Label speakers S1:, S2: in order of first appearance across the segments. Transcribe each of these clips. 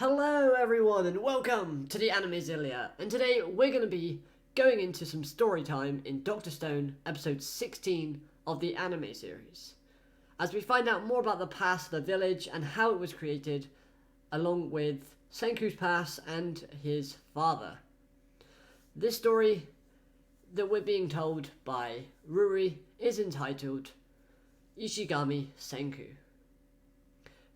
S1: Hello everyone and welcome to the Animezilia, and today we're going to be going into some story time in Dr. Stone episode 16 of the anime series, as we find out more about the past of the village and how it was created, along with Senku's past and his father. This story that we're being told by Ruri is entitled Ishigami Senku.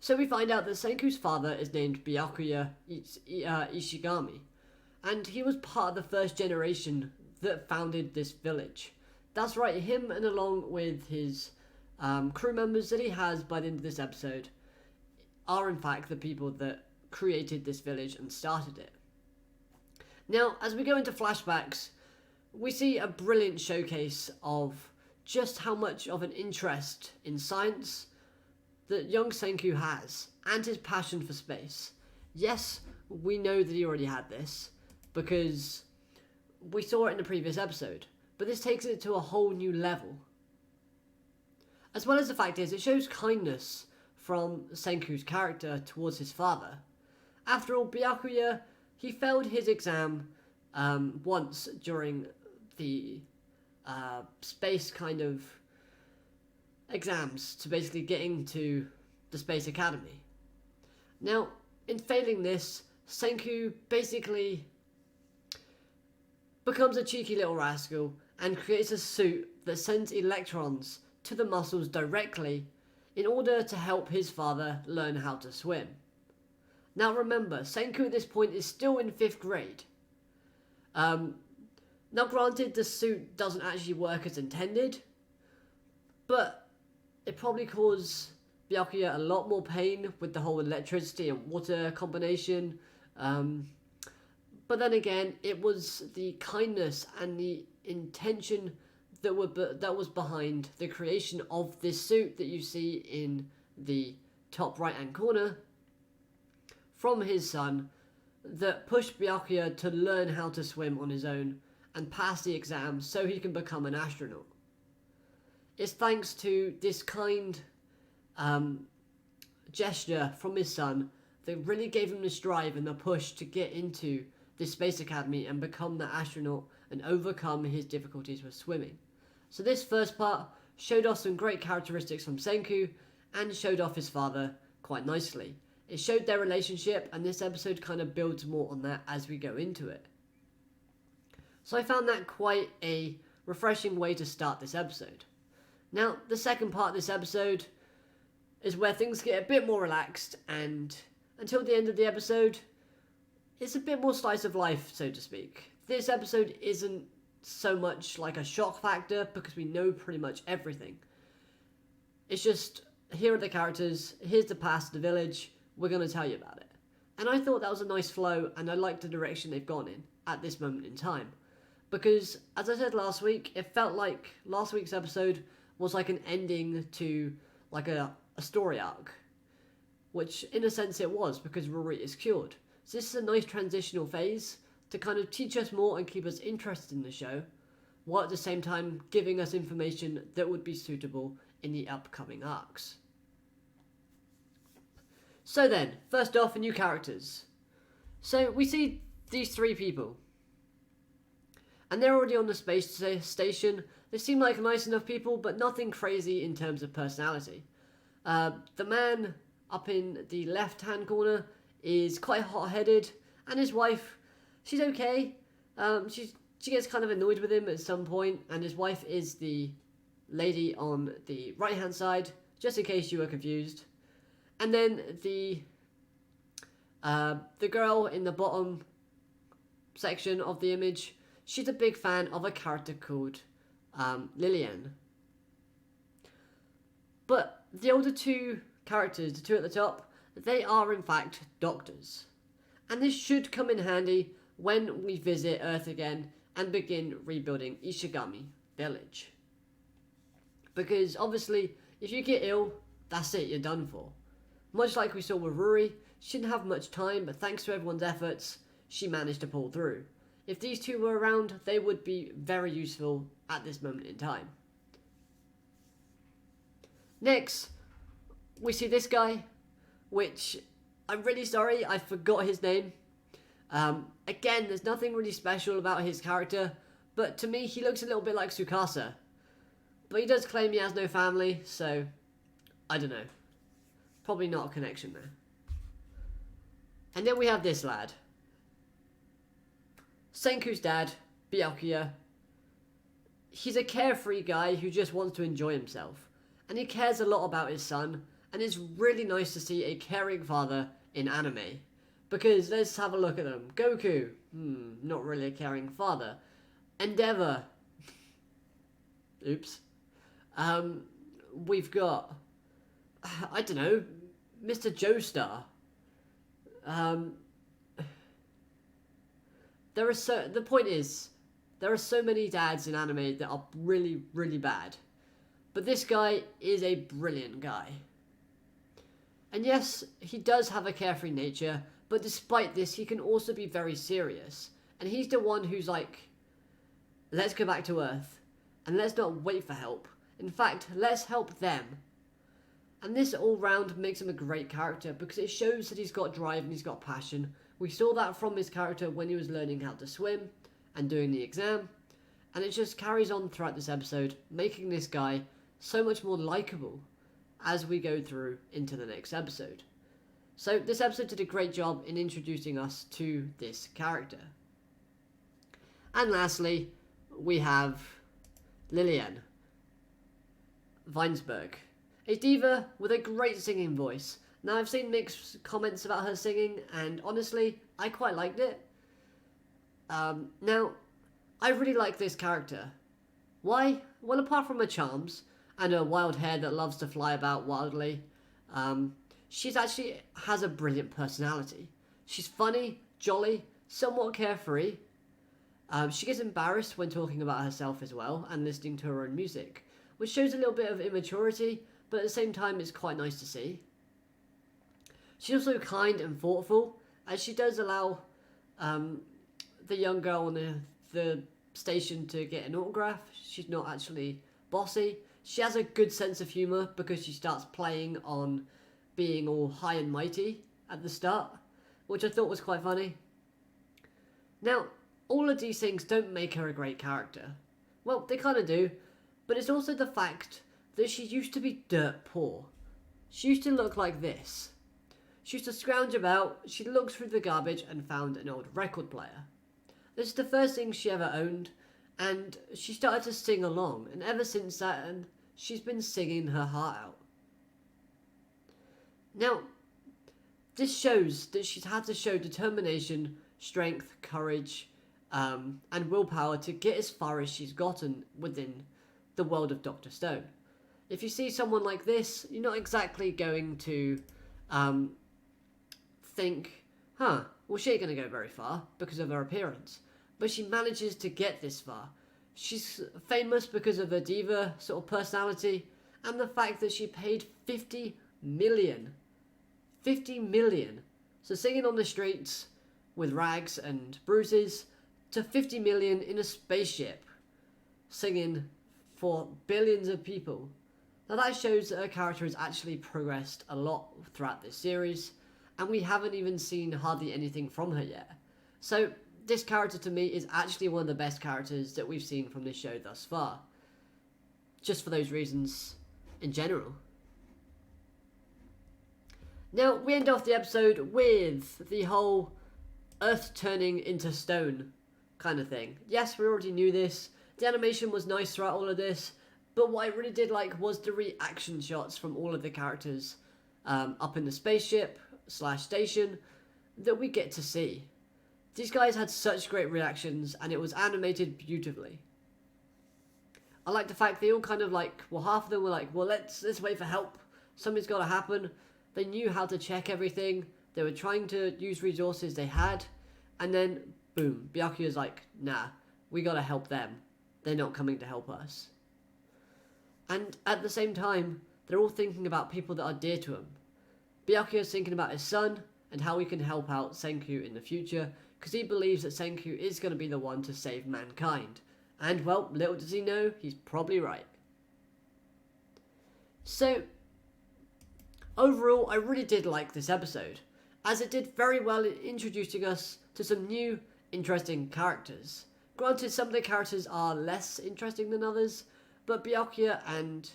S1: So we find out that Senku's father is named Byakuya Ishigami, and he was part of the first generation that founded this village. That's right, him and along with his crew members that he has by the end of this episode are in fact the people that created this village and started it. Now, as we go into flashbacks, we see a brilliant showcase of just how much of an interest in science that young Senku has, and his passion for space. Yes, we know that he already had this, because we saw it in the previous episode, but this takes it to a whole new level. As well as the fact is, it shows kindness from Senku's character towards his father. After all, Byakuya, he failed his exam once during the space kind of exams to basically get into the Space Academy. Now, in failing this, Senku basically becomes a cheeky little rascal and creates a suit that sends electrons to the muscles directly in order to help his father learn how to swim. Now remember, Senku at this point is still in 5th grade. Now granted, the suit doesn't actually work as intended, but it probably caused Byakuya a lot more pain with the whole electricity and water combination. But then again, it was the kindness and the intention that was behind the creation of this suit that you see in the top right hand corner from his son that pushed Byakuya to learn how to swim on his own and pass the exam so he can become an astronaut. It's thanks to this kind gesture from his son that really gave him this drive and the push to get into this Space Academy and become the astronaut and overcome his difficulties with swimming. So this first part showed off some great characteristics from Senku and showed off his father quite nicely. It showed their relationship, and this episode kind of builds more on that as we go into it. So I found that quite a refreshing way to start this episode. Now, the second part of this episode is where things get a bit more relaxed, and until the end of the episode, it's a bit more slice of life, so to speak. This episode isn't so much like a shock factor because we know pretty much everything. It's just, here are the characters, here's the past of the village, we're going to tell you about it. And I thought that was a nice flow, and I liked the direction they've gone in at this moment in time. Because, as I said last week, it felt like last week's episode was like an ending to like a story arc, which in a sense it was because Ruri is cured. So this is a nice transitional phase to kind of teach us more and keep us interested in the show, while at the same time giving us information that would be suitable in the upcoming arcs. So then, first off, new characters. So we see these 3 people, and they're already on the space station. They seem like nice enough people, but nothing crazy in terms of personality. The man up in the left-hand corner is quite hot-headed, and his wife, she's okay. She gets kind of annoyed with him at some point, and his wife is the lady on the right-hand side, just in case you were confused. And then the girl in the bottom section of the image, she's a big fan of a character called Lillian. But the older 2 characters, the 2 at the top, they are in fact doctors. And this should come in handy when we visit Earth again and begin rebuilding Ishigami Village. Because obviously, if you get ill, that's it, you're done for. Much like we saw with Ruri, she didn't have much time, but thanks to everyone's efforts, she managed to pull through. If these 2 were around, they would be very useful at this moment in time. Next, we see this guy, which I'm really sorry, I forgot his name. Again, there's nothing really special about his character, but to me he looks a little bit like Tsukasa. But he does claim he has no family, so I don't know. Probably not a connection there. And then we have this lad. Senku's dad, Byakuya. He's a carefree guy who just wants to enjoy himself. And he cares a lot about his son. And it's really nice to see a caring father in anime. Because let's have a look at them. Goku. Not really a caring father. Endeavor. Oops. We've got, I don't know, Mr. Joestar. The point is, there are so many dads in anime that are really, really bad. But this guy is a brilliant guy. And yes, he does have a carefree nature, but despite this, he can also be very serious. And he's the one who's like, let's go back to Earth, and let's not wait for help. In fact, let's help them. And this all round makes him a great character because it shows that he's got drive and he's got passion. We saw that from his character when he was learning how to swim and doing the exam. And it just carries on throughout this episode, making this guy so much more likeable as we go through into the next episode. So this episode did a great job in introducing us to this character. And lastly, we have Lillian Weinsberg, a diva with a great singing voice. Now, I've seen mixed comments about her singing, and honestly, I quite liked it. Now, I really like this character. Why? Well, apart from her charms, and her wild hair that loves to fly about wildly, she's actually has a brilliant personality. She's funny, jolly, somewhat carefree. She gets embarrassed when talking about herself as well, and listening to her own music, which shows a little bit of immaturity, but at the same time it's quite nice to see. She's also kind and thoughtful, as she does allow the young girl on the station to get an autograph. She's not actually bossy. She has a good sense of humour because she starts playing on being all high and mighty at the start, which I thought was quite funny. Now, all of these things don't make her a great character. Well, they kind of do, but it's also the fact that she used to be dirt poor. She used to look like this. She used to scrounge about, she looked through the garbage and found an old record player. This is the first thing she ever owned, and she started to sing along, and ever since that, she's been singing her heart out. Now, this shows that she's had to show determination, strength, courage, and willpower to get as far as she's gotten within the world of Dr. Stone. If you see someone like this, you're not exactly going to think, well, she ain't going to go very far because of her appearance. But she manages to get this far. She's famous because of her diva sort of personality and the fact that she paid 50 million. 50 million. So singing on the streets with rags and bruises to 50 million in a spaceship singing for billions of people. Now that shows that her character has actually progressed a lot throughout this series, and we haven't even seen hardly anything from her yet. So this character to me is actually one of the best characters that we've seen from this show thus far. Just for those reasons in general. Now we end off the episode with the whole Earth turning into stone kind of thing. Yes, we already knew this. The animation was nice throughout all of this, but what I really did like was the reaction shots from all of the characters up in the spaceship / station that we get to see. These guys had such great reactions, and it was animated beautifully. I like the fact they all kind of like, well, half of them were like, well, let's wait for help. Something's got to happen. They knew how to check everything. They were trying to use resources they had, and then boom, Byakuya's like, nah, we got to help them. They're not coming to help us. And at the same time, they're all thinking about people that are dear to him. Byakuya's thinking about his son and how he can help out Senku in the future, because he believes that Senku is going to be the one to save mankind. And, well, little does he know, he's probably right. So, overall, I really did like this episode. as it did very well in introducing us to some new, interesting characters. Granted, some of the characters are less interesting than others, but Byakuya and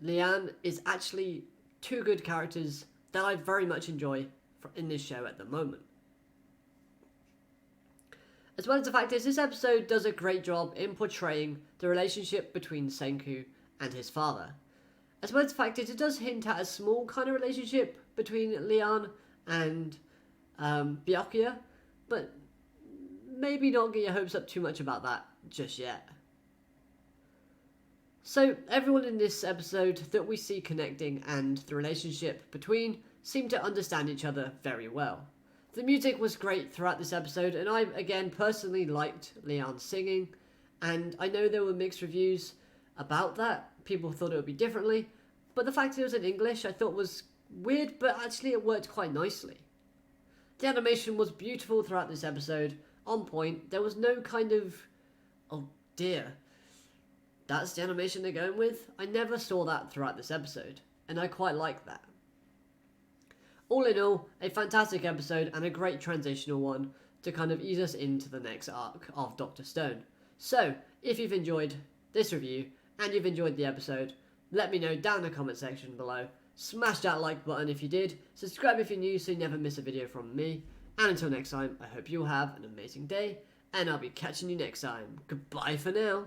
S1: Leanne is actually two good characters that I very much enjoy in this show at the moment. As well as the fact is, this episode does a great job in portraying the relationship between Senku and his father. As well as the fact is, it does hint at a small kind of relationship between Leanne and Byakuya, but maybe not get your hopes up too much about that just yet. So everyone in this episode that we see connecting and the relationship between seem to understand each other very well. The music was great throughout this episode, and I again personally liked Leanne's singing, and I know there were mixed reviews about that. People thought it would be differently, but the fact it was in English I thought was weird, but actually it worked quite nicely. The animation was beautiful throughout this episode, on point. There was no kind of, oh dear, that's the animation they're going with. I never saw that throughout this episode, and I quite like that. All in all, a fantastic episode and a great transitional one to kind of ease us into the next arc of Dr. Stone. So, if you've enjoyed this review and you've enjoyed the episode, let me know down in the comment section below. Smash that like button if you did, subscribe if you're new so you never miss a video from me, and until next time, I hope you'll have an amazing day, and I'll be catching you next time. Goodbye for now.